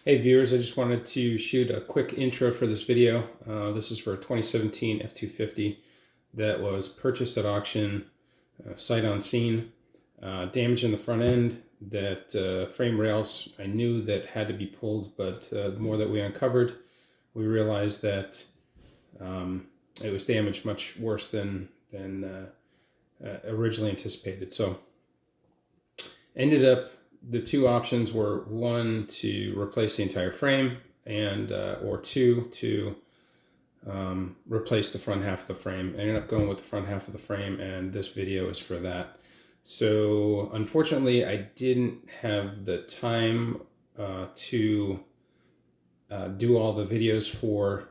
Hey viewers, I just wanted to shoot a quick intro for this video. This is for a 2017 F-250 that was purchased at auction, sight unseen. Damage in the front end, that frame rails I knew that had to be pulled, but the more that we uncovered, we realized that it was damaged much worse than originally anticipated. So ended up, the two options were one, to replace the entire frame, and or two, to replace the front half of the frame. I ended up going with the front half of the frame, and this video is for that. So unfortunately, I didn't have the time to do all the videos for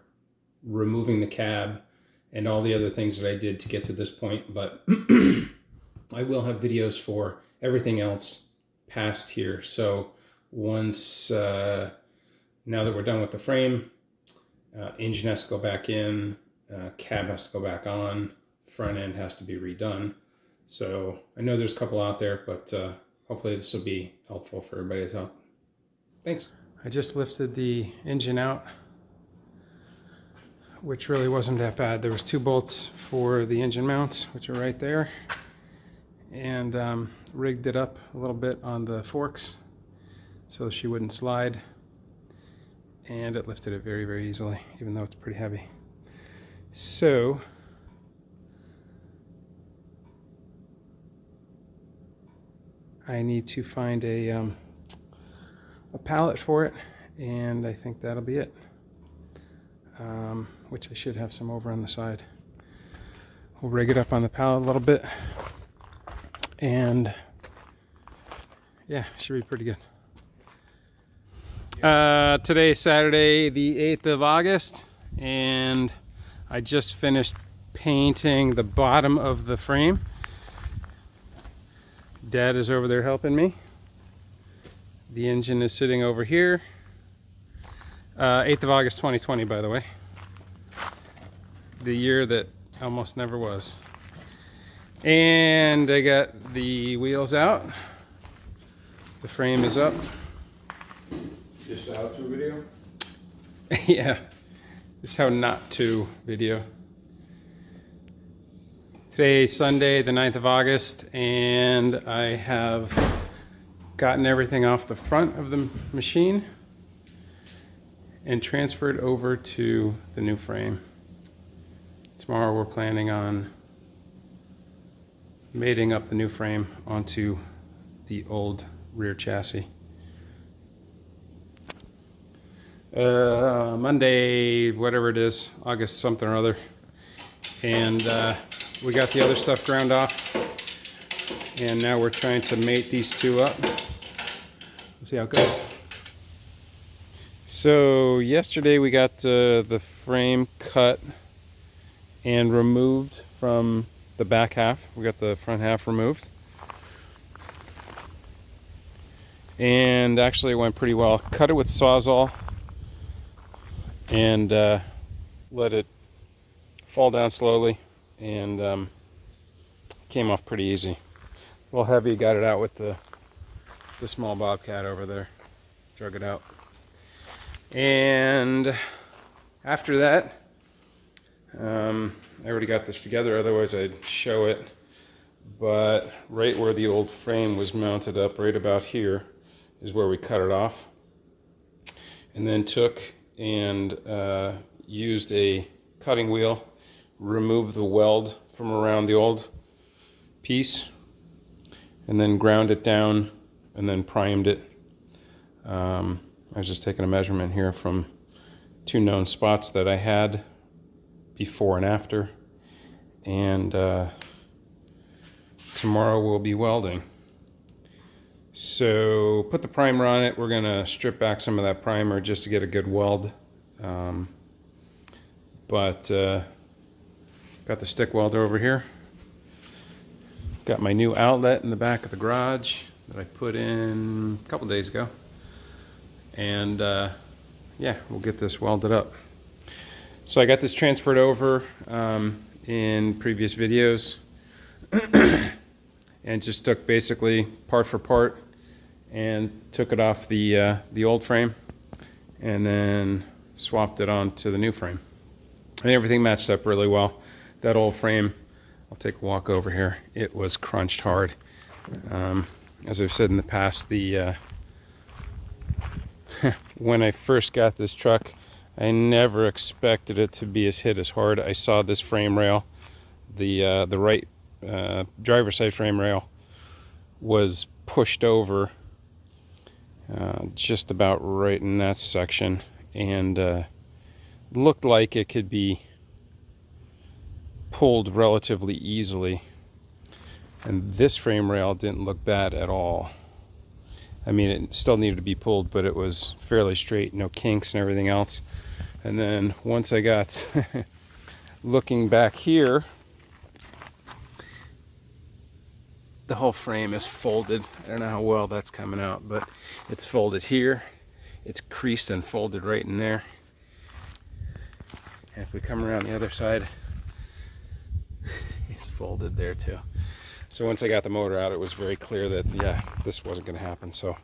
removing the cab and all the other things that I did to get to this point, but I will have videos for everything else past here. So once now that we're done with the frame, engine has to go back in, cab has to go back on, front end has to be redone. So I know there's a couple out there, but hopefully this will be helpful for everybody that's out. Thanks. I just lifted the engine out, which really wasn't that bad. There was two bolts for the engine mounts, which are right there, and rigged it up a little bit on the forks so she wouldn't slide, and it lifted it very, very easily, even though it's pretty heavy. So I need to find a pallet for it, and I think that'll be it, which I should have some over on the side. We'll rig it up on the pallet a little bit, and yeah, should be pretty good. Today's Saturday, the 8th of August, and I just finished painting the bottom of the frame. Dad is over there helping me. The engine is sitting over here. 8th of August 2020, by the way. The year that almost never was. And I got the wheels out. The frame is up. Just how to video? Yeah, this is how not to video. Today is Sunday, the 9th of August, and I have gotten everything off the front of the machine and transferred over to the new frame. Tomorrow we're planning on mating up the new frame onto the old rear chassis. Monday, whatever it is, August something or other, and we got the other stuff ground off, and now we're trying to mate these two up. We'll see how it goes. So yesterday we got the frame cut and removed from the back half. We got the front half removed, and actually it went pretty well. Cut it with Sawzall and let it fall down slowly, and came off pretty easy. A little heavy, got it out with the small Bobcat over there, drug it out. And after that, I already got this together, otherwise I'd show it, but right where the old frame was mounted up, right about here, is where we cut it off, and then took and used a cutting wheel, removed the weld from around the old piece, and then ground it down and then primed it. I was just taking a measurement here from two known spots that I had before and after, and tomorrow we'll be welding. So put the primer on it. We're gonna strip back some of that primer just to get a good weld, but got the stick welder over here. Got my new outlet in the back of the garage that I put in a couple days ago, and yeah, we'll get this welded up. So I got this transferred over in previous videos and just took basically part for part and took it off the old frame and then swapped it onto the new frame. And everything matched up really well. That old frame, I'll take a walk over here. It was crunched hard. As I've said in the past, when I first got this truck, I never expected it to be as hit as hard. I saw this frame rail, the right driver's side frame rail, was pushed over just about right in that section, and looked like it could be pulled relatively easily. And this frame rail didn't look bad at all. I mean, it still needed to be pulled, but it was fairly straight, no kinks and everything else. And then once I got looking back here, the whole frame is folded. I don't know how well that's coming out, but it's folded here. It's creased and folded right in there. And if we come around the other side, it's folded there too. So once I got the motor out, it was very clear that, yeah, this wasn't going to happen. So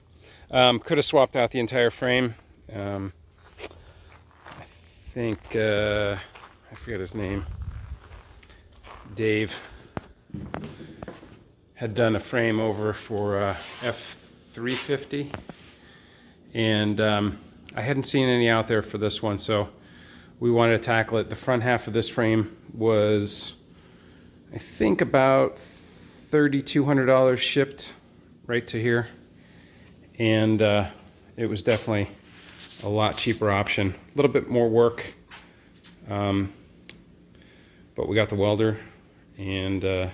could have swapped out the entire frame. I think, I forget his name, Dave, had done a frame over for F-350. And I hadn't seen any out there for this one, so we wanted to tackle it. The front half of this frame was, I think, about $3,200 shipped right to here, and it was definitely a lot cheaper option. A little bit more work, but we got the welder, and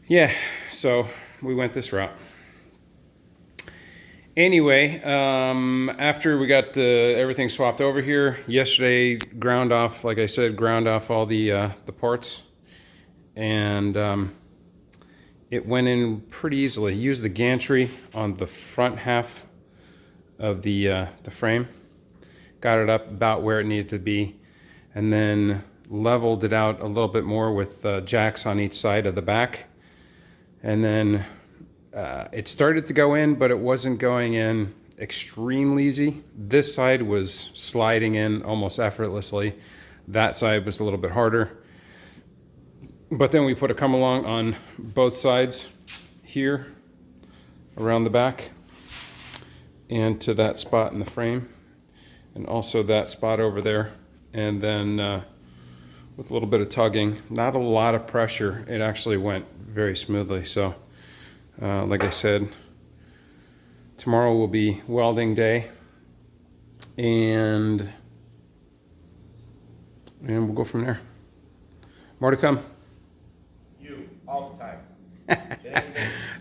yeah, so we went this route. Anyway, after we got everything swapped over here, yesterday ground off, like I said, ground off all the parts, and it went in pretty easily. Used the gantry on the front half of the frame, got it up about where it needed to be, and then leveled it out a little bit more with jacks on each side of the back, and then it started to go in, but it wasn't going in extremely easy. This side was sliding in almost effortlessly. That side was a little bit harder. But then we put a come along on both sides here, around the back, and to that spot in the frame, and also that spot over there. And then with a little bit of tugging, not a lot of pressure, it actually went very smoothly. So like I said, tomorrow will be welding day, and we'll go from there. More to come. You, all the time.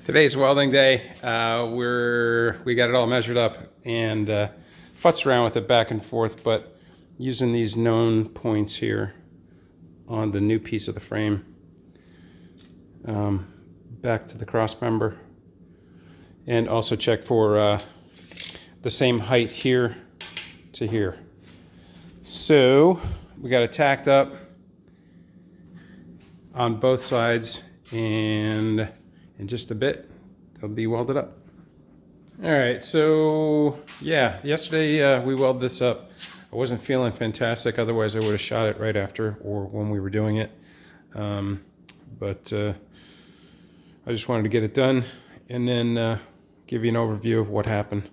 Today's welding day. We got it all measured up and futzed around with it back and forth, but using these known points here on the new piece of the frame, back to the cross member, and also check for the same height here to here. So we got it tacked up on both sides, and in just a bit they'll be welded up. All right, so yeah, yesterday we welded this up. I wasn't feeling fantastic, otherwise I would have shot it right after or when we were doing it, but I just wanted to get it done and then give you an overview of what happened.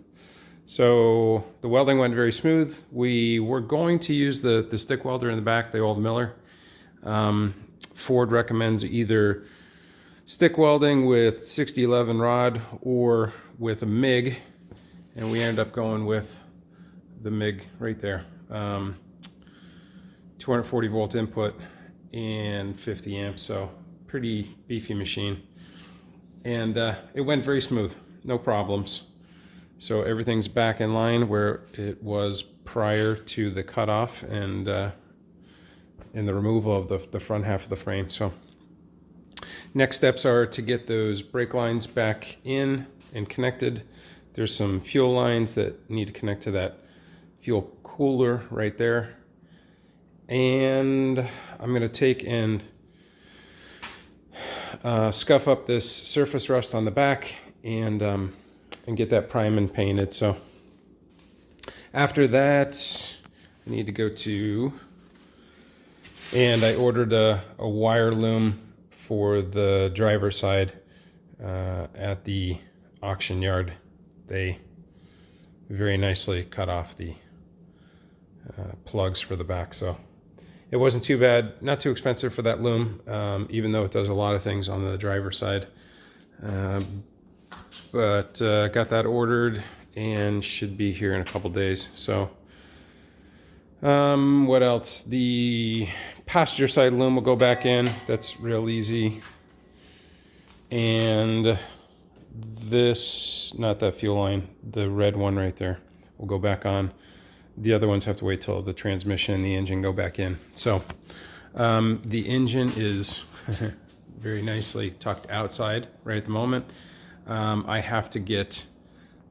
So the welding went very smooth. We were going to use the stick welder in the back, the old Miller. Ford recommends either stick welding with 6011 rod or with a MIG, and we ended up going with the MIG right there. 240 volt input and 50 amps, so pretty beefy machine. And it went very smooth, no problems. So everything's back in line where it was prior to the cutoff and the removal of the front half of the frame. So next steps are to get those brake lines back in and connected. There's some fuel lines that need to connect to that fuel cooler right there. And I'm gonna take and scuff up this surface rust on the back and get that prime and painted. So After that, I need to go to, and I ordered a wire loom for the driver's side at the auction yard. They very nicely cut off the plugs for the back, so it wasn't too bad, not too expensive for that loom, even though it does a lot of things on the driver's side. But got that ordered and should be here in a couple days. So what else? The passenger side loom will go back in. That's real easy. And this, not that fuel line, the red one right there, will go back on. The other ones have to wait till the transmission and the engine go back in. So the engine is very nicely tucked outside right at the moment. I have to get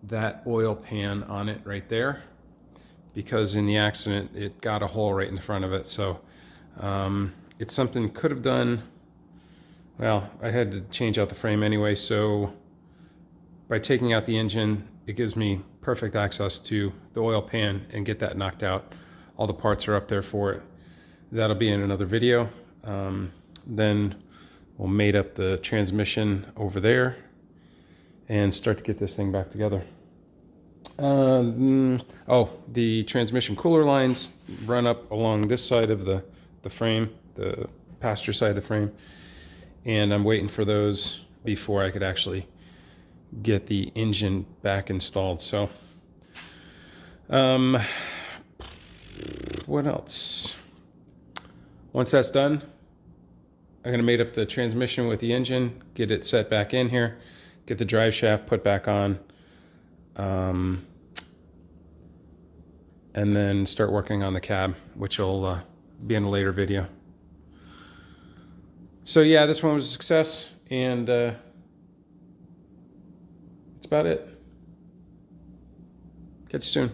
that oil pan on it right there because in the accident it got a hole right in the front of it. So it's something could have done. Well, I had to change out the frame anyway, so by taking out the engine, it gives me perfect access to the oil pan and get that knocked out. All the parts are up there for it. That'll be in another video. Then we'll mate up the transmission over there and start to get this thing back together. Oh, the transmission cooler lines run up along this side of the frame, the passenger side of the frame, and I'm waiting for those before I could actually get the engine back installed. So what else? Once that's done, I'm going to mate up the transmission with the engine, get it set back in here, get the drive shaft put back on, and then start working on the cab, which will be in a later video. So yeah, this one was a success, and that's about it. Catch you soon.